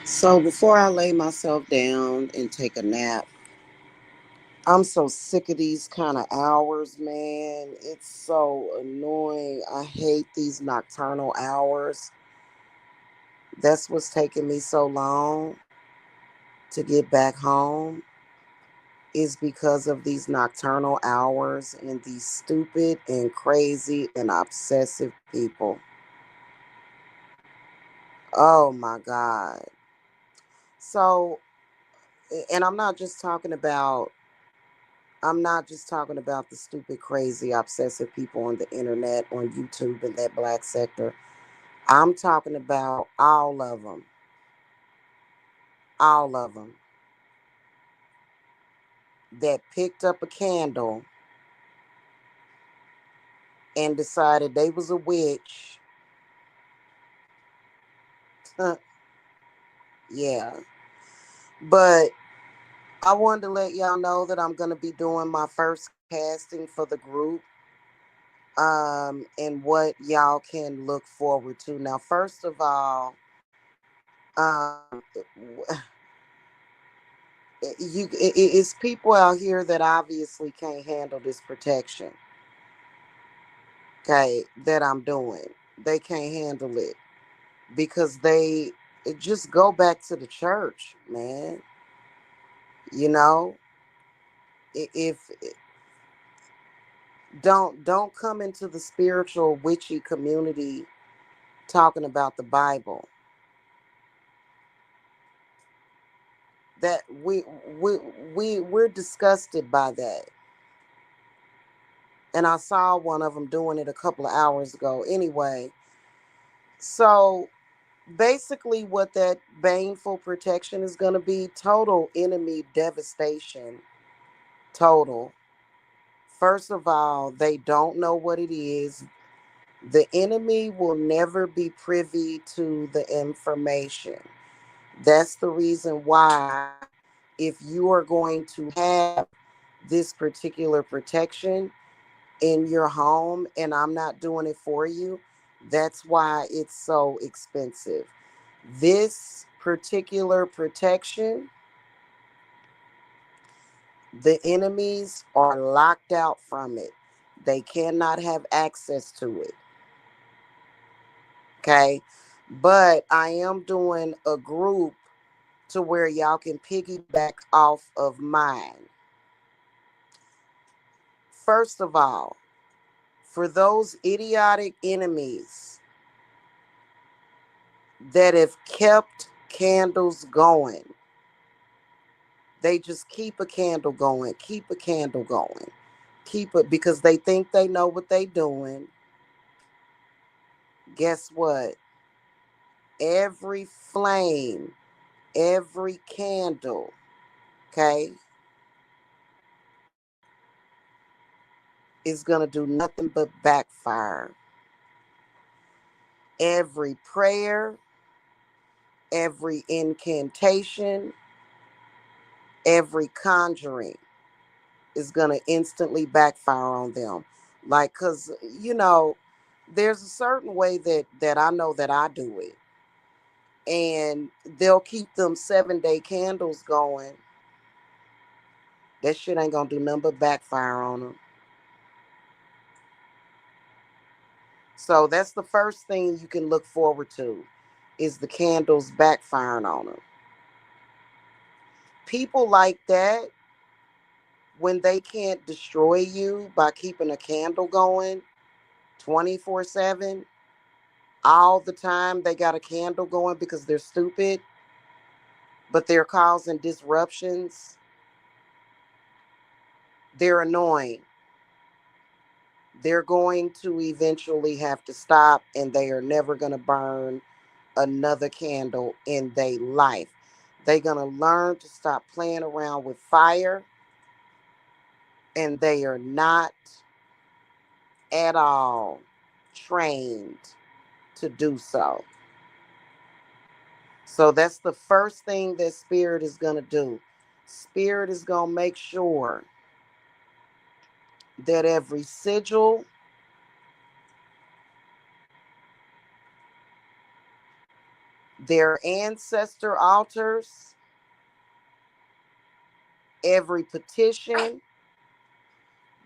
So before I lay myself down and take a nap, I'm so sick of these kind of hours, man. It's so annoying. I hate these nocturnal hours. That's what's taking me so long to get back home is because of these nocturnal hours and these stupid and crazy and obsessive people. Oh my God. So, and I'm not just talking about the stupid, crazy, obsessive people on the internet, on YouTube, in that black sector. I'm talking about all of them. All of them that picked up a candle and decided they was a witch. Yeah. But I wanted to let y'all know that I'm going to be doing my first casting for the group, and what y'all can look forward to. Now, first of all, it's people out here that obviously can't handle this protection, okay, that I'm doing. They can't handle it because they just go back to the church, man. You know, if don't come into the spiritual witchy community talking about the Bible. That we we're disgusted by that. And I saw one of them doing it a couple of hours ago. Anyway, so basically what that baneful protection is going to be: total enemy devastation. Total. First of all, they don't know what it is. The enemy will never be privy to the information. That's the reason why, if you are going to have this particular protection in your home and I'm not doing it for you, that's why it's so expensive. This particular protection, the enemies are locked out from it. They cannot have access to it. Okay. But I am doing a group to where y'all can piggyback off of mine. First of all, for those idiotic enemies that have kept candles going, they just keep a candle going, keep a candle going, keep it because they think they know what they doing. Guess what? Every flame, every candle, okay, is going to do nothing but backfire. Every prayer, every incantation, every conjuring is going to instantly backfire on them. Like, because, you know, there's a certain way that I know that I do it. And they'll keep them 7-day candles going. That shit ain't going to do nothing but backfire on them. So that's the first thing you can look forward to is the candles backfiring on them. People like that, when they can't destroy you by keeping a candle going 24/7, all the time they got a candle going because they're stupid, but they're causing disruptions. They're annoying. They're going to eventually have to stop and they are never going to burn another candle in their life. They're going to learn to stop playing around with fire, and they are not at all trained to do so. So that's the first thing that Spirit is going to do. Spirit is going to make sure that every sigil, their ancestor altars, every petition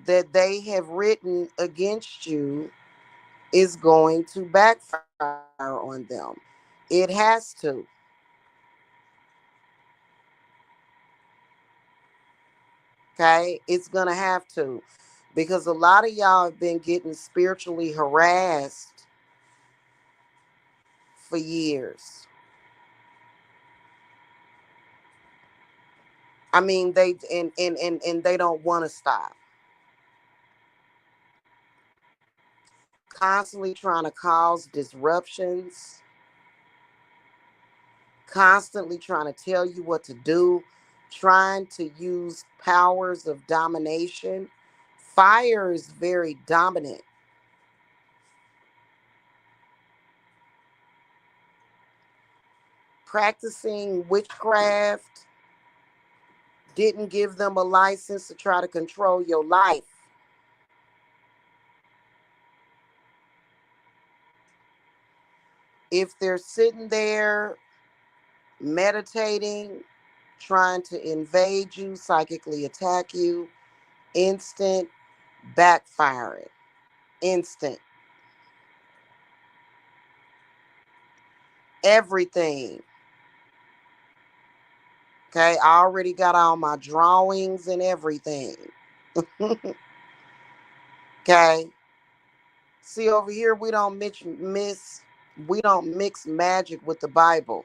that they have written against you is going to backfire on them. It has to. Okay? It's going to have to. Because a lot of y'all have been getting spiritually harassed for years. I mean, and they don't want to stop. Constantly trying to cause disruptions, constantly trying to tell you what to do, trying to use powers of domination. Fire is very dominant. Practicing witchcraft didn't give them a license to try to control your life. If they're sitting there meditating, trying to invade you, psychically attack you, instant backfiring. Instant. Everything. Okay, I already got all my drawings and everything. Okay. See over here, we don't mix magic with the Bible.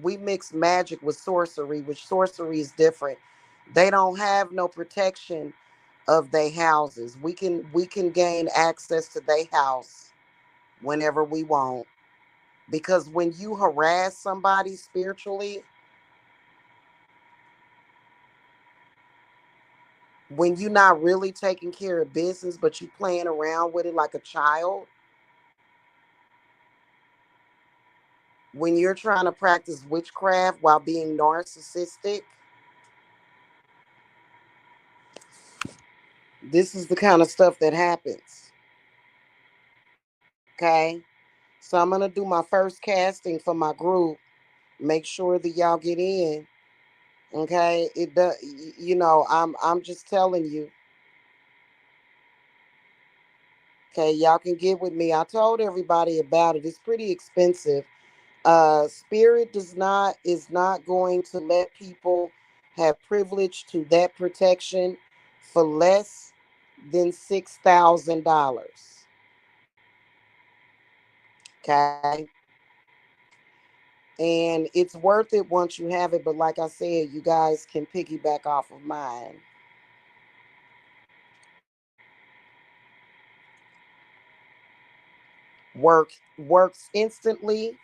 We mix magic with sorcery, which sorcery is different. They don't have no protection of their houses. We can gain access to their house whenever we want. Because when you harass somebody spiritually, when you're not really taking care of business, but you playing around with it like a child, when you're trying to practice witchcraft while being narcissistic, this is the kind of stuff that happens. Okay. So I'm gonna do my first casting for my group. Make sure that y'all get in. Okay. It does, I'm just telling you. Okay, y'all can get with me. I told everybody about it. It's pretty expensive. Spirit is not going to let people have privilege to that protection for less than $6,000. Okay, and it's worth it once you have it. But like I said, you guys can piggyback off of mine. Works instantly.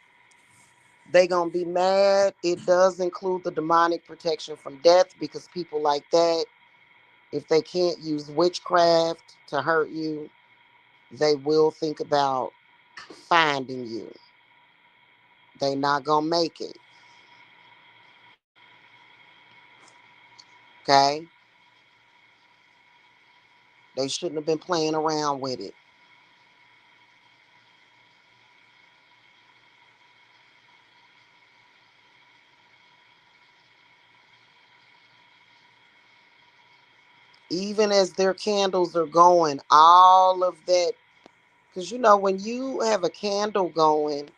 They gonna be mad. It does include the demonic protection from death because people like that, if they can't use witchcraft to hurt you, they will think about finding you. They not gonna make it. Okay? They shouldn't have been playing around with it. Even as their candles are going, all of that, because when you have a candle going,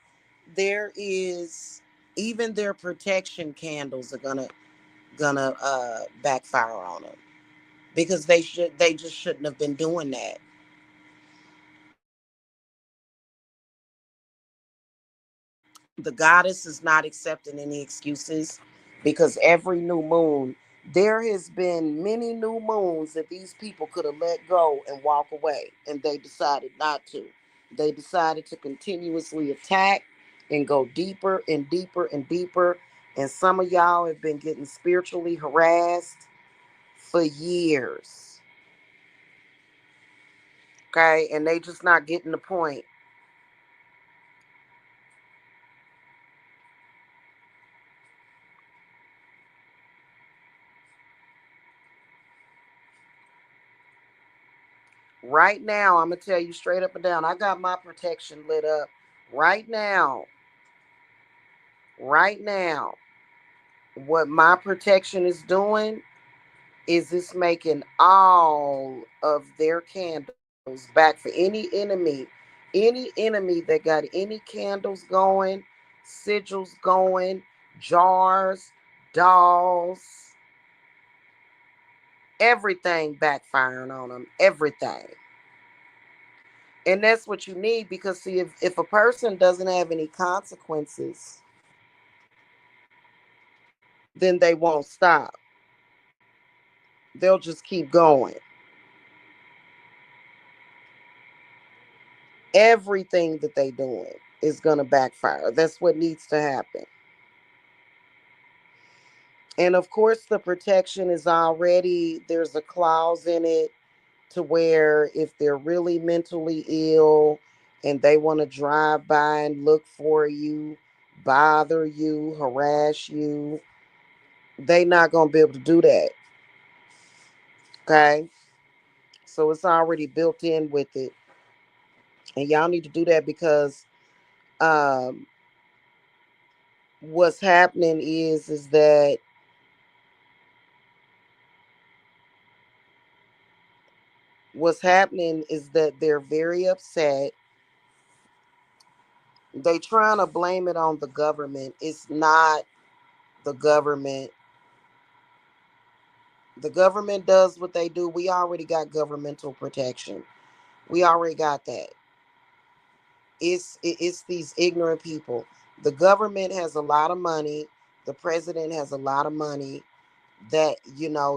there is even their protection candles are gonna backfire on them because they just shouldn't have been doing that. The goddess is not accepting any excuses because every new moon, there has been many new moons that these people could have let go and walk away, and they decided not to. They decided to continuously attack and go deeper and deeper and deeper. And some of y'all have been getting spiritually harassed for years. Okay, and they just not getting the point. Right now, I'm gonna tell you straight up and down. I got my protection lit up. Right now, Right now, what my protection is doing is it's making all of their candles back for any enemy that got any candles going, sigils going, jars, dolls, everything backfiring on them, everything. And that's what you need because, see, if a person doesn't have any consequences, then they won't stop. They'll just keep going. Everything that they doing is going to backfire. That's what needs to happen. And of course, the protection is already, there's a clause in it to where if they're really mentally ill and they want to drive by and look for you, bother you, harass you, they not going to be able to do that. Okay? So it's already built in with it. And y'all need to do that because um, what's happening is that they're very upset. They trying to blame it on the government. It's not the government. The government does what they do. We already got governmental protection. We already got that. It's these ignorant people. The government has a lot of money. The president has a lot of money. That,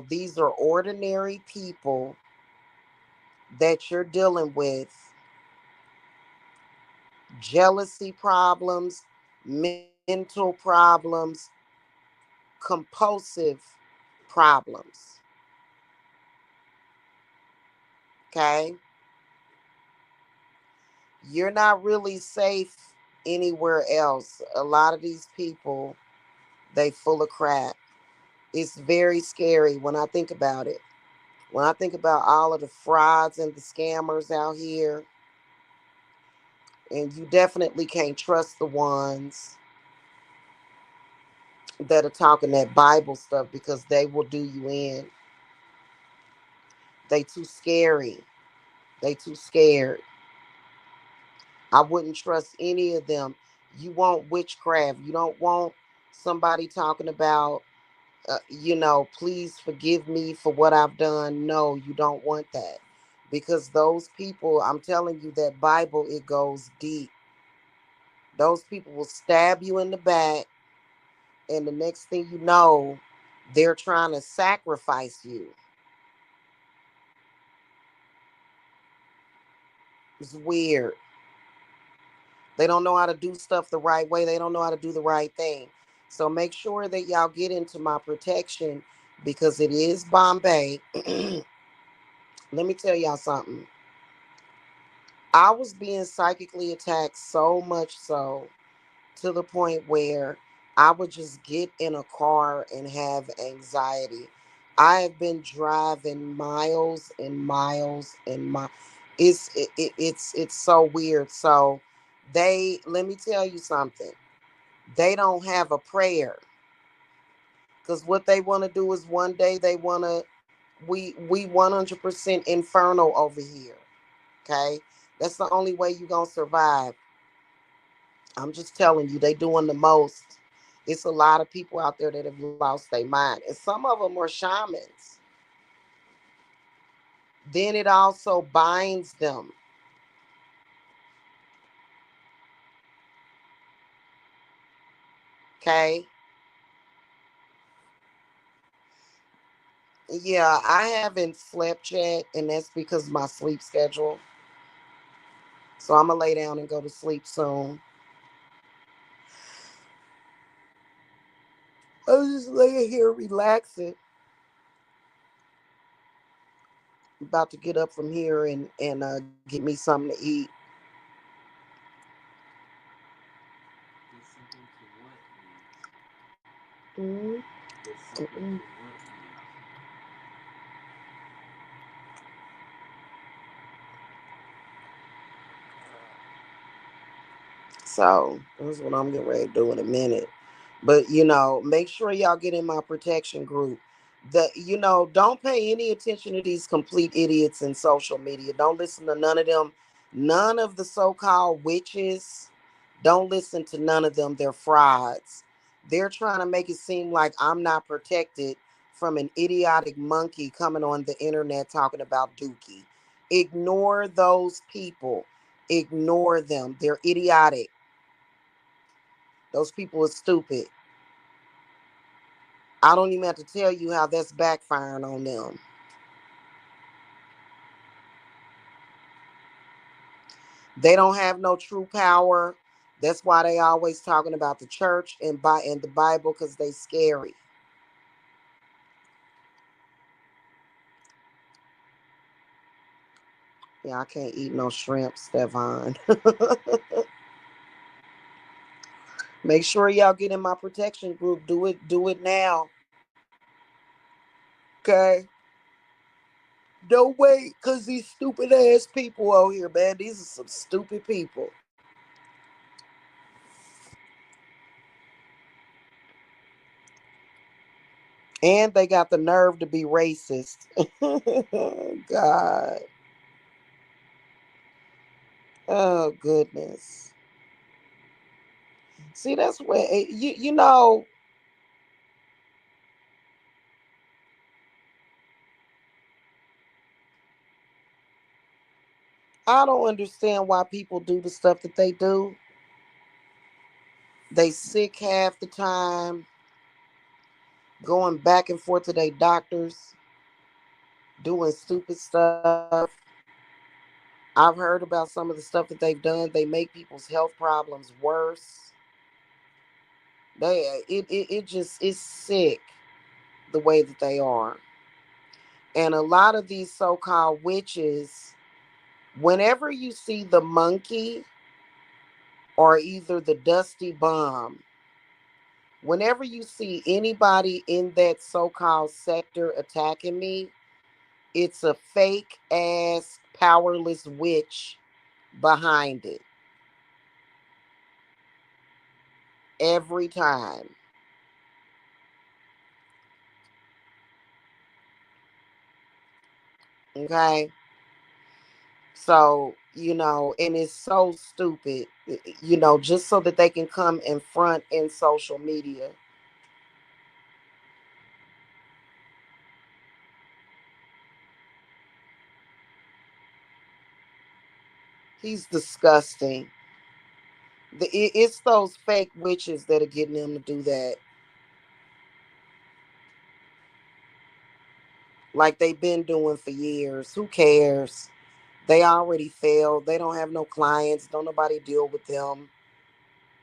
these are ordinary people that you're dealing with. Jealousy problems, mental problems, compulsive problems. Okay? You're not really safe anywhere else. A lot of these people, they full of crap. It's very scary when I think about it. When I think about all of the frauds and the scammers out here, and you definitely can't trust the ones that are talking that Bible stuff because they will do you in. They too scary. They too scared. I wouldn't trust any of them. You want witchcraft. You don't want somebody talking about, please forgive me for what I've done. No, you don't want that. Because those people, I'm telling you, that Bible, it goes deep. Those people will stab you in the back, and the next thing you know, they're trying to sacrifice you. It's weird. They don't know how to do stuff the right way. They don't know how to do the right thing. So make sure that y'all get into my protection because it is Bombay. Let me tell y'all something. I was being psychically attacked so much so to the point where I would just get in a car and have anxiety. I have been driving miles and miles and miles. It's so weird. So they, let me tell you something. They don't have a prayer because what they want to do is one day they want to, we 100% infernal over here. Okay, that's the only way you gonna survive. I'm just telling you, they doing the most. It's a lot of people out there that have lost their mind, and some of them are shamans. Then it also binds them. Okay, yeah, I haven't slept yet, and that's because of my sleep schedule. So I'm gonna lay down and go to sleep soon. I'm just laying here relaxing. About to get up from here and get me something to eat. Mm-hmm. Mm-mm. So that's what I'm getting ready to do in a minute. But make sure y'all get in my protection group. Don't pay any attention to these complete idiots in social media. Don't listen to none of them. None of the so-called witches. Don't listen to none of them. They're frauds. They're trying to make it seem like I'm not protected from an idiotic monkey coming on the internet talking about Dookie. Ignore those people. Ignore them. They're idiotic. Those people are stupid. I don't even have to tell you how that's backfiring on them. They don't have no true power. That's why they always talking about the church and the Bible, because they scary. Yeah, I can't eat no shrimp, Stefan. Make sure y'all get in my protection group. Do it now. Okay? Don't wait, because these stupid ass people out here, man. These are some stupid people. And they got the nerve to be racist. God. Oh, goodness. See, that's where, I don't understand why people do the stuff that they do. They sick half the time, going back and forth to their doctors, doing stupid stuff. I've heard about some of the stuff that they've done. They make people's health problems worse. It just is sick the way that they are. And a lot of these so-called witches, whenever you see the monkey or either the dusty bomb, whenever you see anybody in that so-called sector attacking me, it's a fake ass powerless witch behind it. Every time. Okay? So, and it's so stupid, just so that they can come in front in social media. He's disgusting. It's those fake witches that are getting them to do that. Like they've been doing for years. Who cares? They already failed. They don't have no clients. Don't nobody deal with them.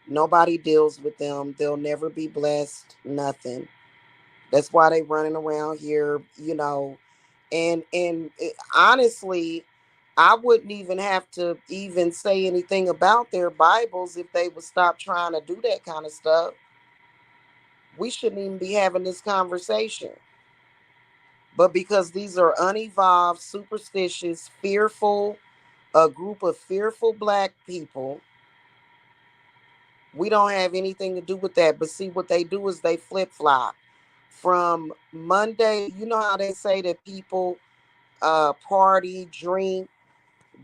Nobody deals with them. They'll never be blessed. Nothing. That's why they running around here, honestly, I wouldn't even have to even say anything about their Bibles if they would stop trying to do that kind of stuff. We shouldn't even be having this conversation. But because these are unevolved, superstitious, fearful, a group of fearful black people, we don't have anything to do with that. But see, what they do is they flip flop. From Monday, you know how they say that people party, drink,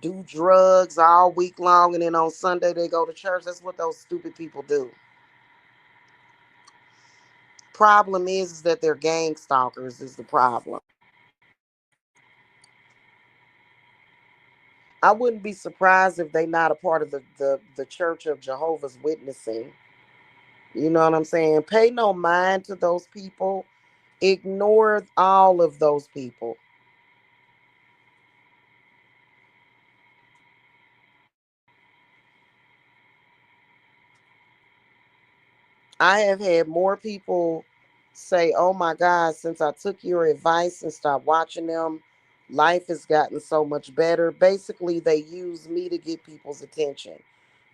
do drugs all week long, and then on Sunday they go to church. That's what those stupid people do. Problem is that they're gang stalkers is the problem. I wouldn't be surprised if they not a part of the Church of Jehovah's Witnessing. You know what I'm saying? Pay no mind to those people. Ignore all of those people. I have had more people say, "Oh my God, since I took your advice and stopped watching them, life has gotten so much better." Basically, they use me to get people's attention.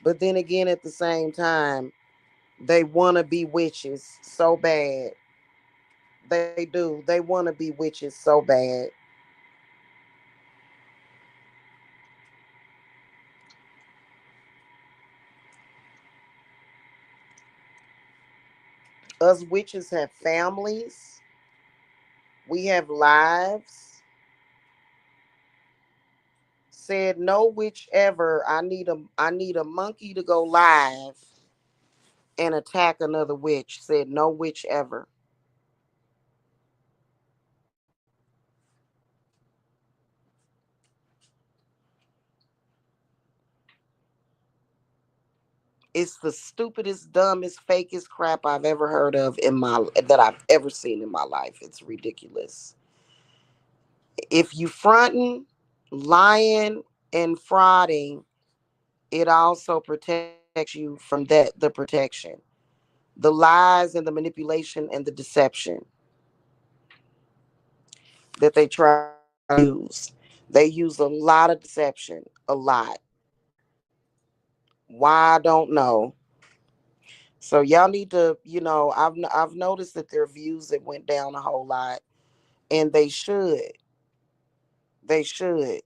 But then again, at the same time, they want to be witches so bad. They do. They want to be witches so bad. Us witches have families. We have lives. Said no witch ever. I need a monkey to go live and attack another witch. Said no witch ever. It's the stupidest, dumbest, fakest crap I've ever heard of in my that I've ever seen in my life. It's ridiculous. If you fronting, lying, and frauding, it also protects you from the protection, the lies and the manipulation and the deception that they try to use. They use a lot of deception, a lot. Why I don't know. So y'all need to, I've noticed that there are views that went down a whole lot, and they should. They should.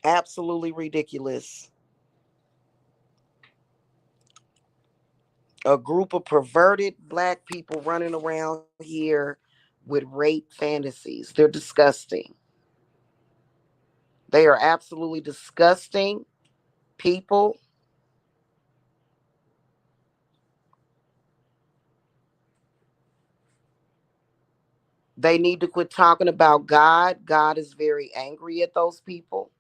Absolutely ridiculous. A group of perverted black people running around here with rape fantasies. They're disgusting. They are absolutely disgusting people. They need to quit talking about God. God is very angry at those people.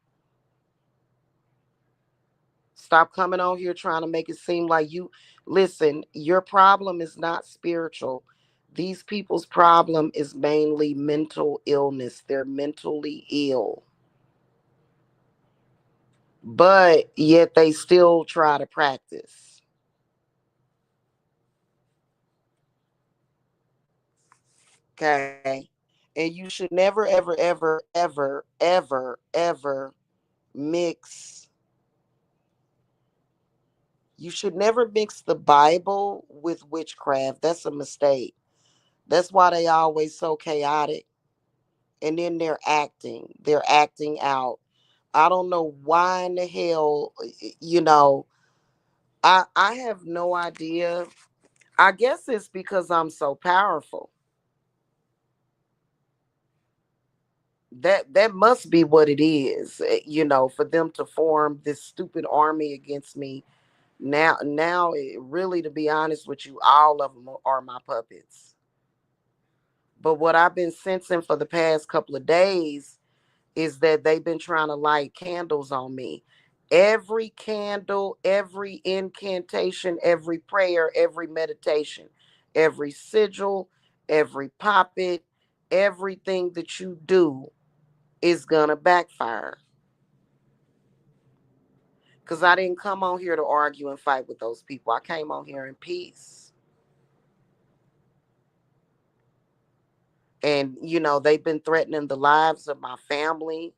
Stop coming on here trying to make it seem like you listen, your problem is not spiritual. These people's problem is mainly mental illness. They're mentally ill. But yet they still try to practice. Okay. And you should never, ever, ever, ever, ever, ever mix. You should never mix the Bible with witchcraft. That's a mistake. That's why they always so chaotic. And then they're acting out. I don't know why in the hell, you know, I have no idea. I guess it's because I'm so powerful. That must be what it is, for them to form this stupid army against me. Now, really, to be honest with you, all of them are my puppets. But what I've been sensing for the past couple of days is that they've been trying to light candles on me. Every candle, every incantation, every prayer, every meditation, every sigil, every poppet, everything that you do is gonna backfire. Because I didn't come on here to argue and fight with those people. I came on here in peace. And, they've been threatening the lives of my family.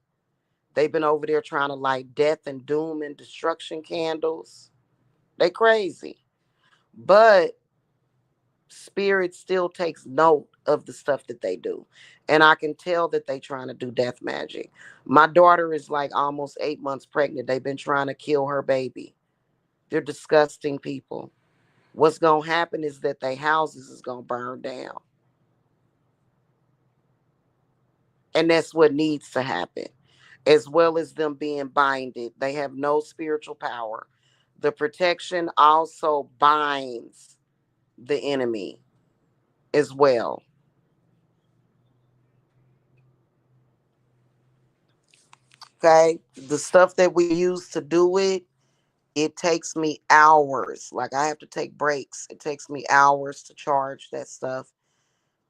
They've been over there trying to light death and doom and destruction candles. They crazy. But spirit still takes note of the stuff that they do. And I can tell that they trying to do death magic. My daughter is like almost 8 months pregnant. They've been trying to kill her baby. They're disgusting people. What's going to happen is that their houses is going to burn down. And that's what needs to happen, as well as them being binded. They have no spiritual power. The protection also binds the enemy as well. Okay. The stuff that we use to do it, it takes me hours. Like I have to take breaks. It takes me hours to charge that stuff.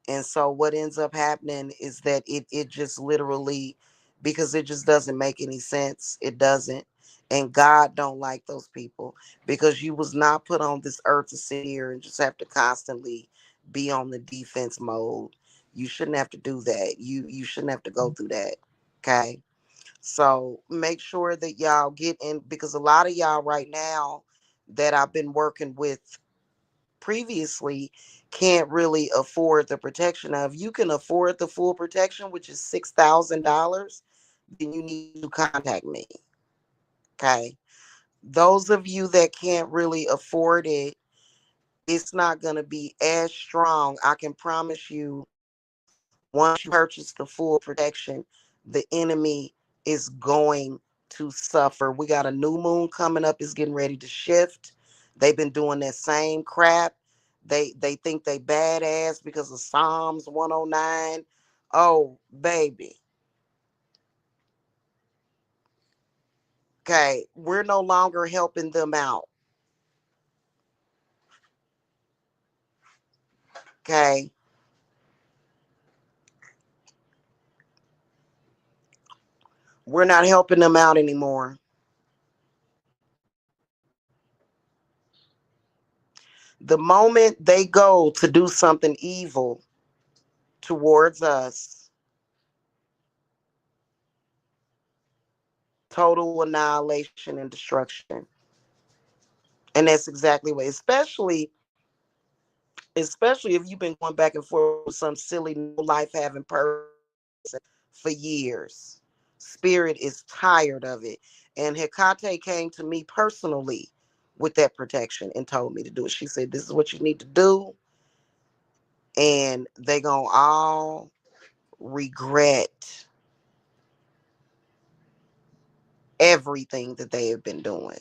And so what ends up happening is that it just literally, because it just doesn't make any sense. It doesn't. And God don't like those people, because you was not put on this earth to sit here and just have to constantly be on the defense mode. You shouldn't have to do that. You shouldn't have to go through that. Okay. So make sure that y'all get in, because a lot of y'all right now that I've been working with, previously can't really afford the protection. Now, if you can afford the full protection, which is $6,000, then you need to contact me. Okay. Those of you that can't really afford it, it's not going to be as strong. I can promise you, once you purchase the full protection, the enemy is going to suffer. We got a new moon coming up, it's getting ready to shift. They've been doing that same crap. They think they badass because of Psalms 109. Oh, baby. Okay, we're no longer helping them out. Okay, we're not helping them out anymore. The moment they go to do something evil towards us, total annihilation and destruction. And that's exactly what, especially if you've been going back and forth with some silly no life having person for years. Spirit is tired of it. And Hecate came to me personally with that protection and told me to do it. She said, this is what you need to do. And they gonna all regret everything that they have been doing.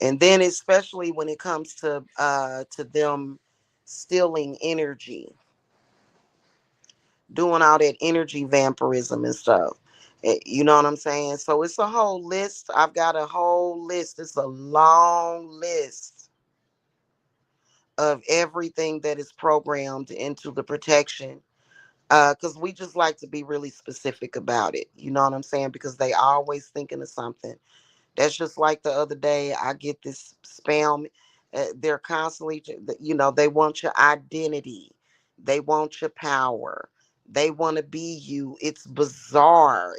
And then especially when it comes to them stealing energy, doing all that energy vampirism and stuff. You know what I'm saying? So it's a whole list. I've got a whole list. It's a long list of everything that is programmed into the protection. Because we just like to be really specific about it. You know what I'm saying? Because they always thinking of something. That's just like the other day. I get this spam. They're constantly, they want your identity. They want your power. They want to be you. It's bizarre.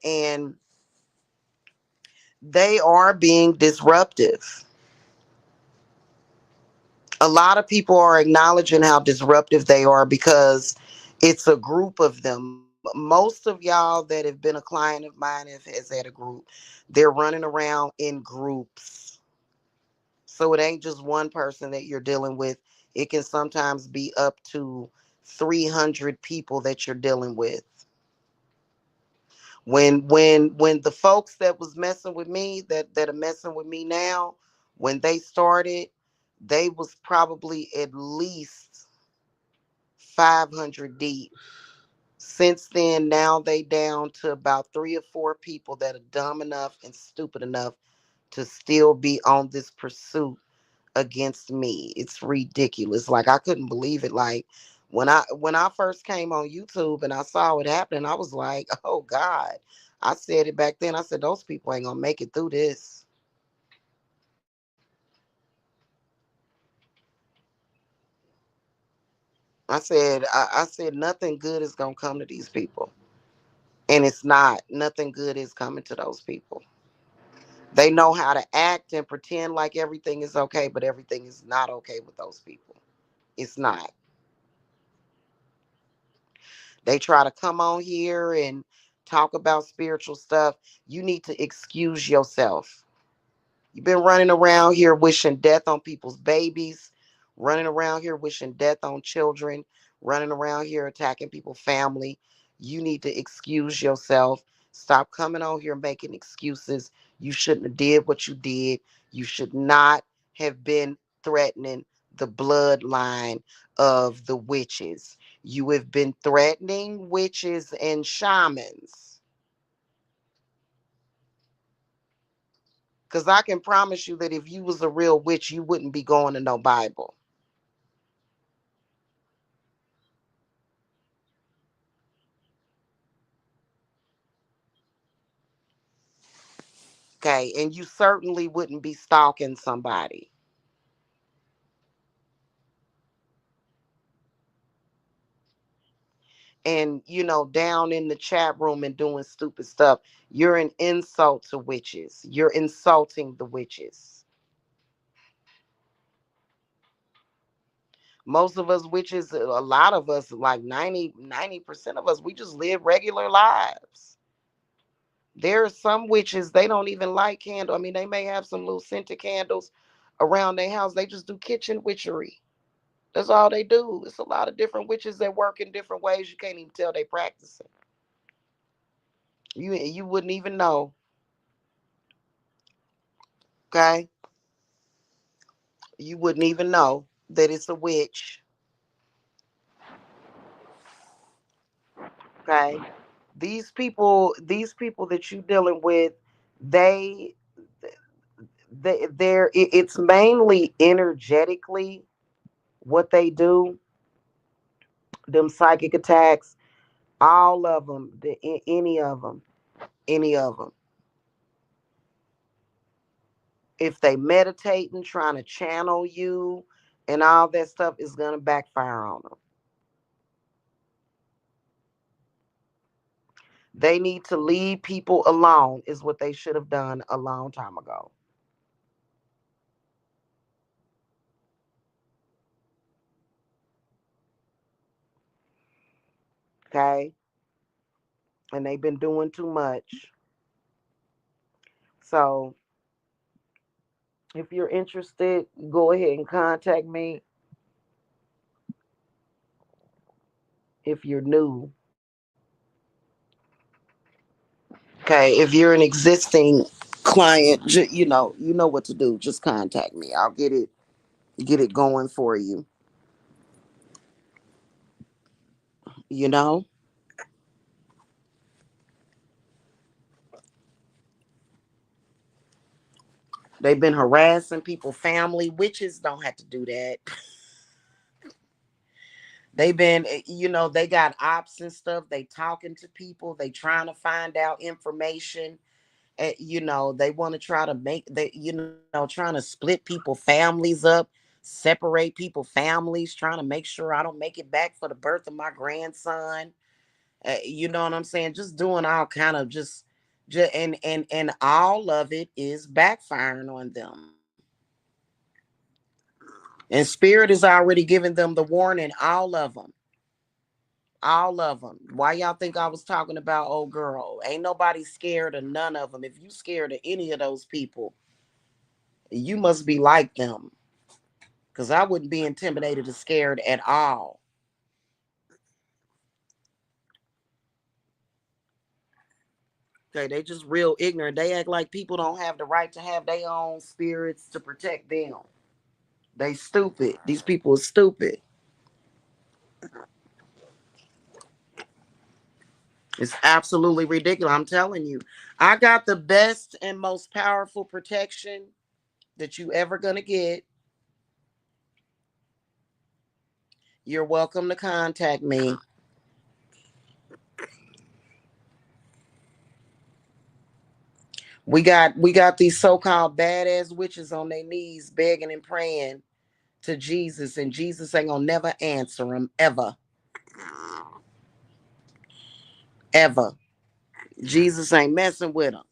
And they are being disruptive. A lot of people are acknowledging how disruptive they are because it's a group of them. Most of y'all that have been a client of mine has had a group. They're running around in groups. So it ain't just one person that you're dealing with. It can sometimes be up to 300 people that you're dealing with. When the folks that was messing with me, that are messing with me now, when they started, they was probably at least 500 deep. Since then, now they down to about 3 or 4 people that are dumb enough and stupid enough to still be on this pursuit against me. It's ridiculous. Like, I couldn't believe it. Like, when I first came on YouTube and I saw it happening, I was like, oh God. I said it back then. I said, those people ain't gonna make it through this. I said nothing good is gonna come to these people. And it's not. Nothing good is coming to those people. They know how to act and pretend like everything is okay, but everything is not okay with those people. It's not. They try to come on here and talk about spiritual stuff. You need to excuse yourself. You've been running around here wishing death on people's babies, running around here wishing death on children, running around here attacking people's family. You need to excuse yourself. Stop coming on here making excuses. You shouldn't have did what you did. You should not have been threatening the bloodline of the witches. You have been threatening witches and shamans. Because I can promise you that if you was a real witch, you wouldn't be going to no Bible. Okay. And you certainly wouldn't be stalking somebody. And, down in the chat room and doing stupid stuff. You're an insult to witches. You're insulting the witches. Most of us witches, a lot of us, like 90% of us, we just live regular lives. There are some witches, they don't even light candle. I mean, they may have some little scented candles around their house. They just do kitchen witchery. That's all they do. It's a lot of different witches that work in different ways. You can't even tell they practicing. You wouldn't even know. Okay, you wouldn't even know that it's a witch. Okay, these people that you dealing with, they it's mainly energetically what they do. Them psychic attacks, all of them, any of them, any of them. If they meditating, trying to channel you, and all that stuff is gonna backfire on them. They need to leave people alone. Is what they should have done a long time ago. Okay, and they've been doing too much. So if you're interested, go ahead and contact me. If you're new, okay, if you're an existing client, you know what to do. Just contact me. I'll get it going for you. You know, they've been harassing people, family. Witches don't have to do that. They've been, they got ops and stuff. They talking to people. They trying to find out information. They want to try to make trying to split people families up, separate people families, trying to make sure I don't make it back for the birth of my grandson. You know what I'm saying? Just doing all kind of just and all of it is backfiring on them. And spirit is already giving them the warning. All of them. All of them. Why y'all think I was talking about old girl? Ain't nobody scared of none of them. If you scared of any of those people, you must be like them. Because I wouldn't be intimidated or scared at all. Okay, they just real ignorant. They act like people don't have the right to have their own spirits to protect them. They stupid. These people are stupid. It's absolutely ridiculous. I'm telling you. I got the best and most powerful protection that you ever gonna get. You're welcome to contact me. We got these so-called badass witches on their knees begging and praying to Jesus, and Jesus ain't gonna never answer them ever, ever. Jesus ain't messing with them.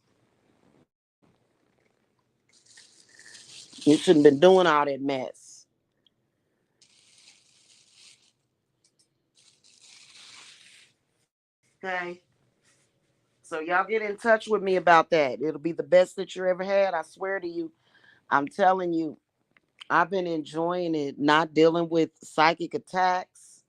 You shouldn't been doing all that mess. Okay, so y'all get in touch with me about that. It'll be the best that you ever had. I swear to you. I'm telling you, I've been enjoying it. Not dealing with psychic attacks,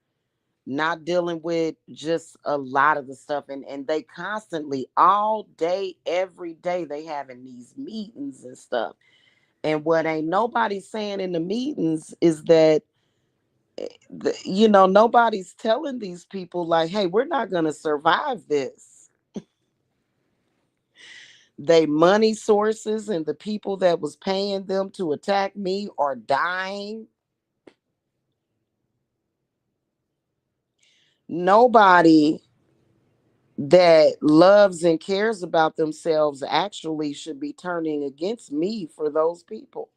not dealing with just a lot of the stuff, and they constantly all day every day they having these meetings and stuff. And what ain't nobody saying in the meetings is that nobody's telling these people like, hey, we're not going to survive this. They money sources and the people that was paying them to attack me are dying. Nobody that loves and cares about themselves actually should be turning against me for those people.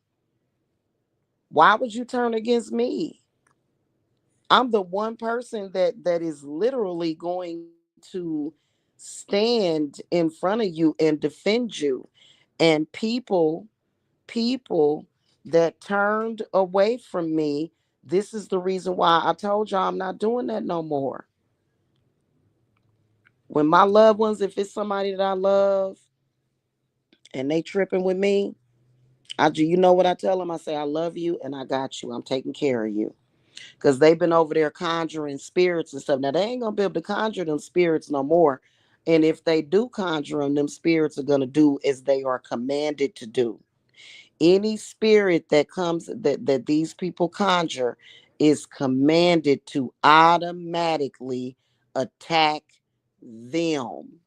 Why would you turn against me? I'm the one person that is literally going to stand in front of you and defend you. And people that turned away from me This is the reason why I told y'all I'm not doing that no more. When my loved ones, if it's somebody that I love and they tripping with me, you know what I tell them? I say, I love you and I got you. I'm taking care of you. Because they've been over there conjuring spirits and stuff. Now, they ain't going to be able to conjure them spirits no more. And if they do conjure them spirits are going to do as they are commanded to do. Any spirit that comes that these people conjure is commanded to automatically attack them.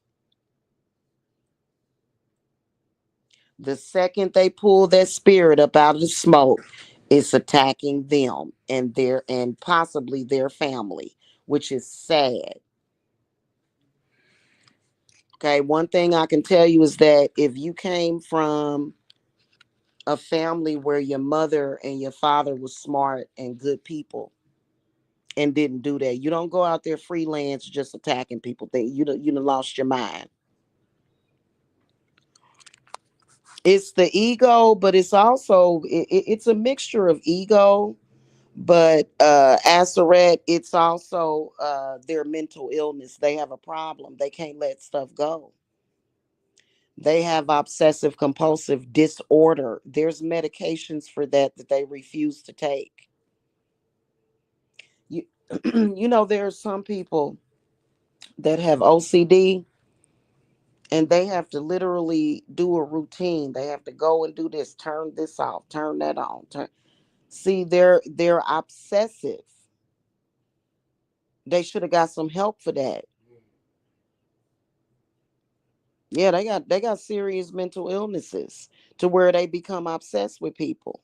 The second they pull that spirit up out of the smoke, it's attacking them and their and possibly their family, which is sad. Okay, one thing I can tell you is that if you came from a family where your mother and your father was smart and good people and didn't do that, you don't go out there freelance just attacking people. You done lost your mind. It's the ego, but it's also it's a mixture of ego. But Aseret, it's also their mental illness. They have a problem. They can't let stuff go. They have obsessive compulsive disorder. There's medications for that they refuse to take. You, you know, there are some people that have OCD and they have to literally do a routine. They have to go and do this, turn this off, turn that on. See, they're obsessive. They should have got some help for that. Yeah, they got serious mental illnesses to where they become obsessed with people.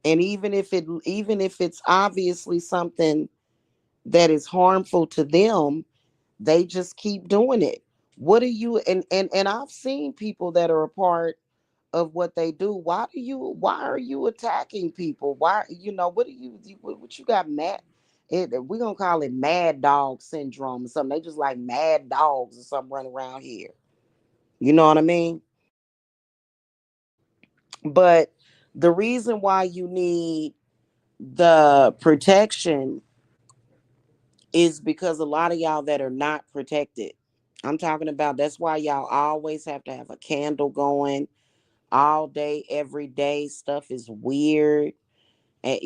And even if it's obviously something that is harmful to them, they just keep doing it. What are you and I've seen people that are a part of what they do. Why are you attacking people? Why what do what you got mad? We're gonna call it mad dog syndrome or something. They just like mad dogs or something running around here. You know what I mean? But the reason why you need the protection is because a lot of y'all that are not protected. I'm talking about that's why y'all always have to have a candle going all day, every day. Stuff is weird. And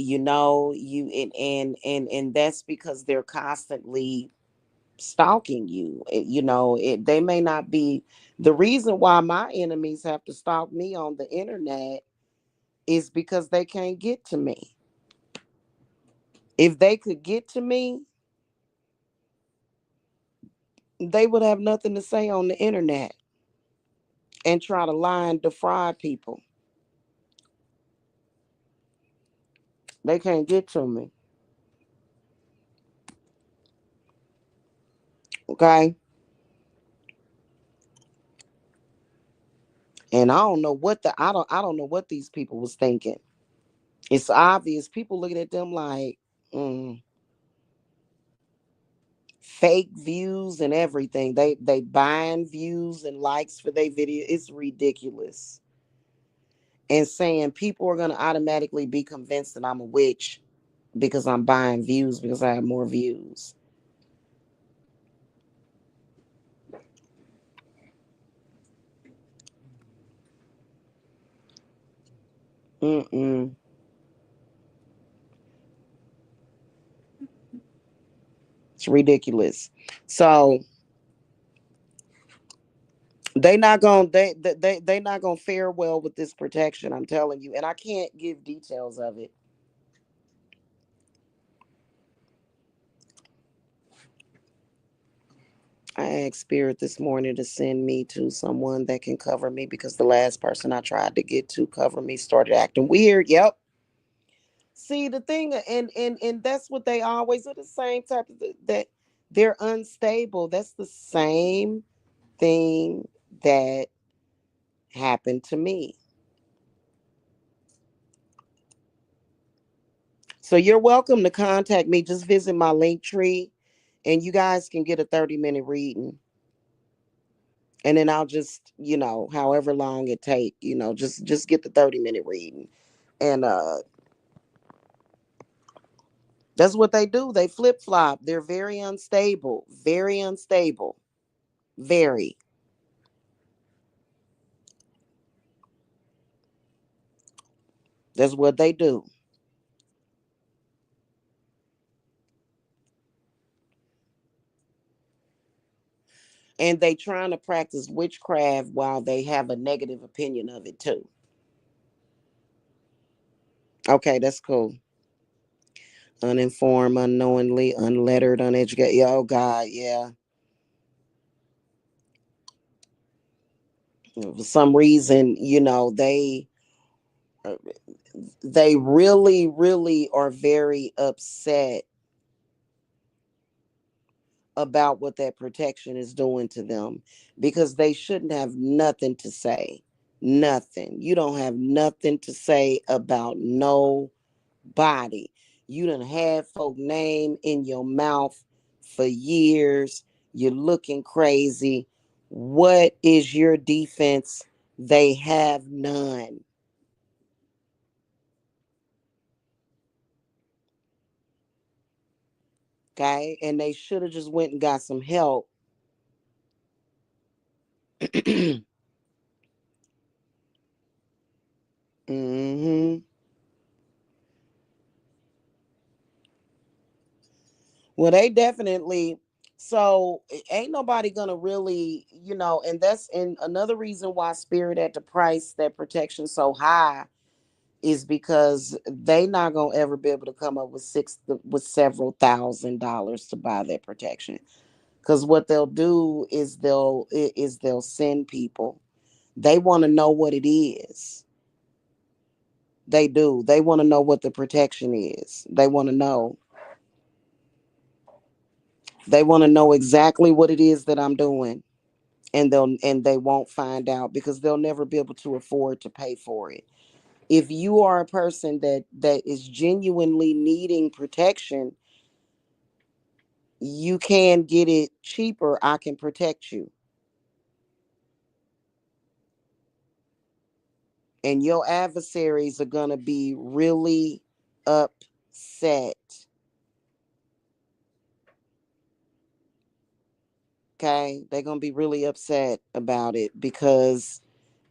that's because they're constantly stalking you. They may not be the reason why my enemies have to stalk me on the internet is because they can't get to me. If they could get to me, they would have nothing to say on the internet and try to lie and defraud people. They can't get to me. Okay. And I don't know what these people was thinking. It's obvious people looking at them like mm, fake views and everything. They buying views and likes for their video. It's ridiculous. And saying people are gonna automatically be convinced that I'm a witch because I'm buying views because I have more views. Mm-mm. It's ridiculous. So they not gonna fare well with this protection. I'm telling you, and I can't give details of it. I asked Spirit this morning to send me to someone that can cover me because the last person I tried to get to cover me started acting weird. Yep. See the thing, and that's what they always are the same type of that they're unstable. That's the same thing that happened to me. So you're welcome to contact me. Just visit my link tree and you guys can get a 30-minute reading. And then I'll just, however long it take, just get the 30-minute reading. And That's what they do. They flip flop. They're very unstable. Very unstable. Very. That's what they do. And they trying to practice witchcraft while they have a negative opinion of it too. Okay, that's cool. Uninformed, unknowingly, unlettered, uneducated. Yeah, oh God, yeah. For some reason, uh, they really, really are very upset about what that protection is doing to them because they shouldn't have nothing to say. Nothing. You don't have nothing to say about nobody. You done had folk name in your mouth for years. You're looking crazy. What is your defense? They have none. Okay. And they should have just went and got some help. Hmm. Well, they definitely. So ain't nobody gonna really, and that's and another reason why Spirit at the price that protection so high is because they not gonna ever be able to come up with several $1,000s to buy that protection. Because what they'll do is they'll send people. They want to know what it is. They do. They want to know what the protection is. They want to know. They want to know exactly what it is that I'm doing. And they won't find out because they'll never be able to afford to pay for it. If you are a person that is genuinely needing protection, you can get it cheaper. I can protect you. And your adversaries are going to be really upset. Okay? They're going to be really upset about it because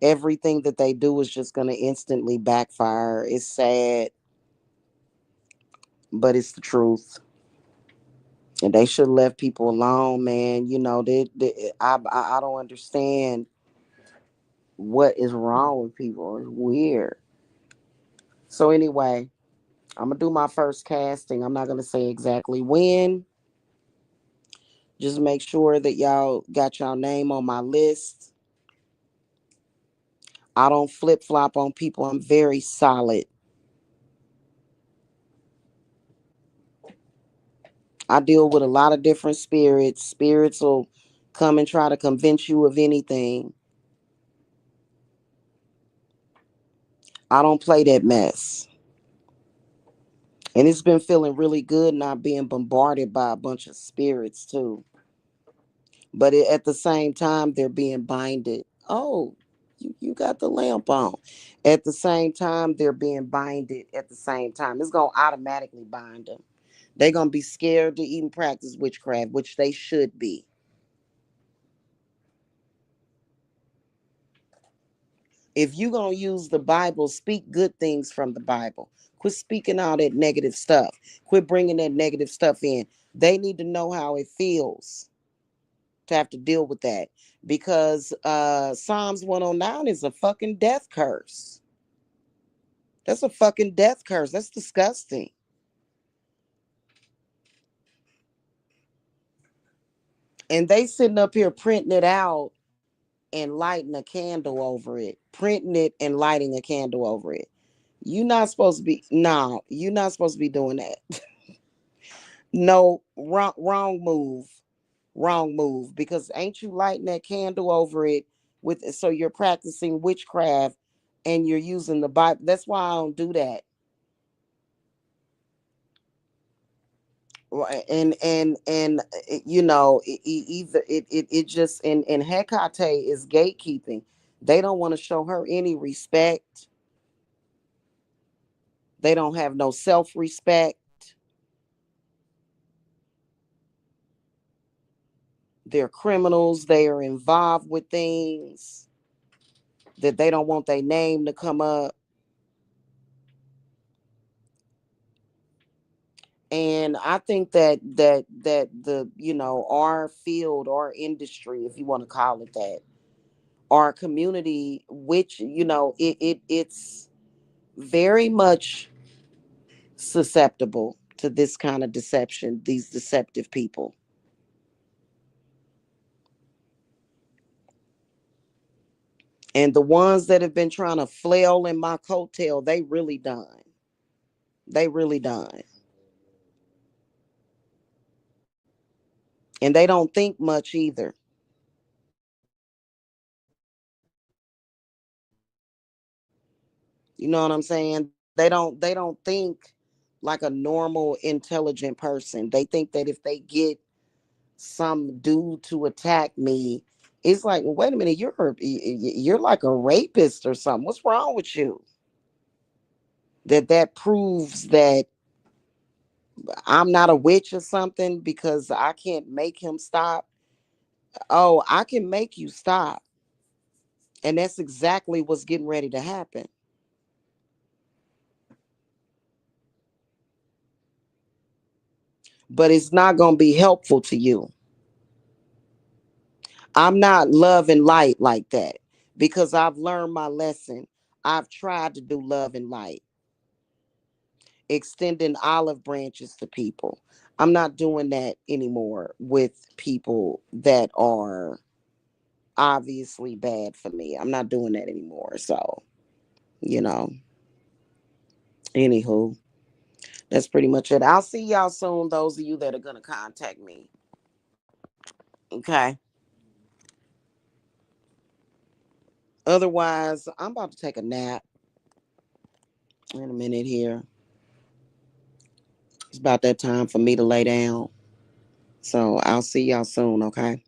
everything that they do is just going to instantly backfire. It's sad, but it's the truth. And they should have left people alone, man. I don't understand what is wrong with people. It's weird. So anyway, I'm gonna do my first casting. I'm not gonna say exactly when. Just make sure that y'all got y'all name on my list. I don't flip flop on people. I'm very solid. I deal with a lot of different spirits. Spirits will come and try to convince you of anything. I don't play that mess. And it's been feeling really good not being bombarded by a bunch of spirits too. But at the same time, they're being binded. Oh, you got the lamp on. At the same time, they're being binded at the same time. It's going to automatically bind them. They're going to be scared to even practice witchcraft, which they should be. If you're going to use the Bible, speak good things from the Bible. Quit speaking all that negative stuff. Quit bringing that negative stuff in. They need to know how it feels to have to deal with that because Psalms 109 is a fucking death curse. That's a fucking death curse. That's disgusting. And they sitting up here printing it out and lighting a candle over it, printing it and lighting a candle over it. You not supposed to be no, you're not supposed to be doing that. No, wrong move. Wrong move. Because ain't you lighting that candle over it with so you're practicing witchcraft and you're using the Bible. That's why I don't do that. Either it just and Hecate is gatekeeping. They don't want to show her any respect. They don't have no self-respect. They're criminals. They are involved with things that they don't want their name to come up. And I think that the, our field, our industry, if you want to call it that, our community, which, it's very much susceptible to this kind of deception, these deceptive people. And the ones that have been trying to flail in my coattail, they really done. They really done. And they don't think much either. You know what I'm saying? They don't think like a normal intelligent person. They think that if they get some dude to attack me, it's like, well, wait a minute, you're like a rapist or something. What's wrong with you? That proves that I'm not a witch or something because I can't make him stop. Oh, I can make you stop. And that's exactly what's getting ready to happen. But it's not going to be helpful to you. I'm not love and light like that because I've learned my lesson. I've tried to do love and light, extending olive branches to people. I'm not doing that anymore with people that are obviously bad for me. I'm not doing that anymore. So, you know, anywho, that's pretty much it. I'll see y'all soon, those of you that are going to contact me. Okay. Otherwise, I'm about to take a nap in a minute here. It's about that time for me to lay down. So I'll see y'all soon, okay?